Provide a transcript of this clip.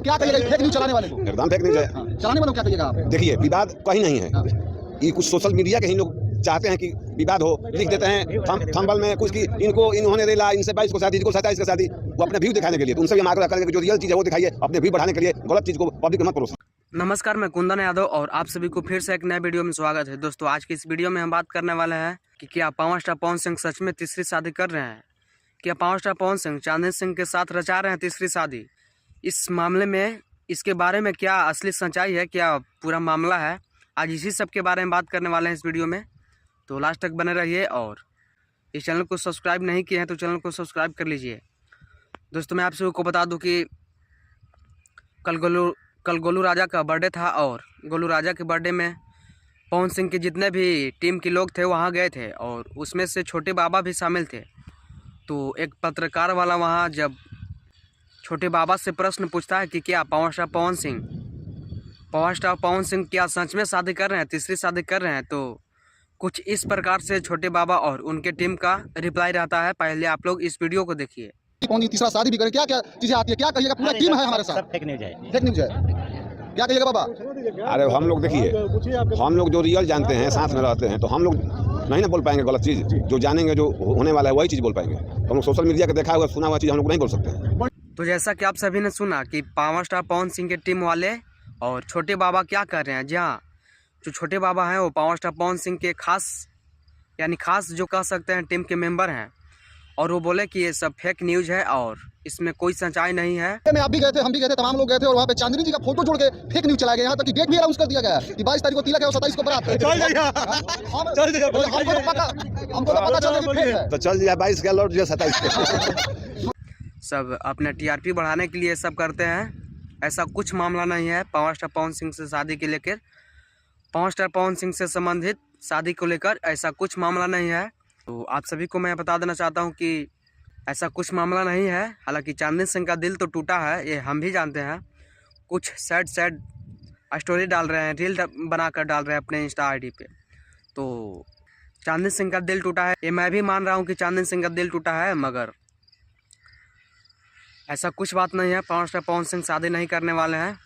क्या कहिएगा fake news चलाने वाले को? एकदम फेक न्यूज है। चलाने वालों को क्या कहिएगा आप? देखिए विवाद कहीं नहीं है, ये कुछ सोशल मीडिया के ही लोग चाहते हैं कि विवाद हो, लिख देते हैं थंबनेल में कुछ कि इन्होंने रेला, इनसे 22 को शादी, इनको 27 का शादी, वो अपने व्यू दिखाने के लिए। तो उनसे भी हम आग्रह करेंगे कि जो रियल चीज़ है वो दिखाइए, अपने व्यू बढ़ाने के लिए गलत चीज़ को पब्लिक में मत परोसें। नमस्कार, मैं कुंदन यादव और आप सभी को फिर से एक नए वीडियो में स्वागत है। दोस्तों, आज की इस वीडियो में हम बात करने वाले हैं कि क्या पावर स्टार पवन सिंह सच में तीसरी शादी कर रहे हैं? क्या पावर स्टार पवन सिंह चांदनी सिंह के साथ रचा रहे हैं तीसरी शादी? इस मामले में, इसके बारे में क्या असली सच्चाई है, क्या पूरा मामला है, आज इसी सब के बारे में बात करने वाले हैं इस वीडियो में। तो लास्ट तक बने रहिए और इस चैनल को सब्सक्राइब नहीं किए हैं तो चैनल को सब्सक्राइब कर लीजिए। दोस्तों, मैं आप सबको बता दूं कि कल गोलू राजा का बर्थडे था और गोलू राजा के बर्थडे में पवन सिंह के जितने भी टीम के लोग थे वहाँ गए थे और उसमें से छोटे बाबा भी शामिल थे। तो एक पत्रकार वाला वहाँ जब छोटे बाबा से प्रश्न पूछता है कि क्या पावर स्टार पवन सिंह क्या सच में शादी कर रहे हैं, तीसरी शादी कर रहे हैं, तो कुछ इस प्रकार से छोटे बाबा और उनके टीम का रिप्लाई रहता है। पहले आप लोग इस वीडियो को देखिए। कौन जी तीसरा शादी भी करे, क्या क्या चीजें आती है, क्या कहिएगा? पूरा टीम है हमारे साथ। सब फेक न्यूज है। फेक न्यूज है, क्या कहिएगा बाबा? अरे हम लोग देखिए, हम लोग जो रियल जानते हैं, साथ में रहते हैं, तो हम लोग नहीं ना बोल पाएंगे गलत चीज़। जो जानेंगे, जो होने वाला है वही चीज़ बोल पाएंगे। तो हम लोग सोशल मीडिया का देखा हुआ, सुना हुआ चीज़ हम लोग नहीं बोल सकते। तो जैसा कि आप सभी ने सुना कि पावर स्टार पवन सिंह के टीम वाले और छोटे बाबा क्या कर रहे हैं। जहाँ जो छोटे बाबा हैं वो पावर स्टार पवन सिंह के खास जो कह सकते हैं टीम के मेंबर हैं, और वो बोले कि ये सब फेक न्यूज़ है और इसमें कोई सच्चाई नहीं है। मैं आप भी गए थे, हम भी गए थे, तमाम लोग गए थे और वहाँ पे चांदनी जी का फोटो जोड़ के फेक न्यूज चलाया गया। यहाँ तक कि डेट भी अनाउंस कर दिया गया है कि 22 तारीख को तिलक है और 27 को बारात है। हमको तो पता चला कि फेक है। तो चल जाए 22 का लौट जाए 27 सब अपने टीआरपी बढ़ाने के लिए सब करते हैं। ऐसा कुछ मामला नहीं है पावर स्टार पवन सिंह से शादी के लेकर, पावर स्टार पवन सिंह से संबंधित शादी को लेकर ऐसा कुछ मामला नहीं है। तो आप सभी को मैं बता देना चाहता हूं कि ऐसा कुछ मामला नहीं है। हालांकि चांदनी सिंह का दिल तो टूटा है, ये हम भी जानते हैं। कुछ सैड स्टोरी डाल रहे हैं, रील बनाकर डाल रहे हैं अपने इंस्टा आईडी पे। तो चांदनी सिंह का दिल टूटा है, ये मैं भी मान रहा हूँ कि चांदनी सिंह का दिल टूटा है, मगर ऐसा कुछ बात नहीं है। पावर स्टार पवन सिंह शादी नहीं करने वाले हैं।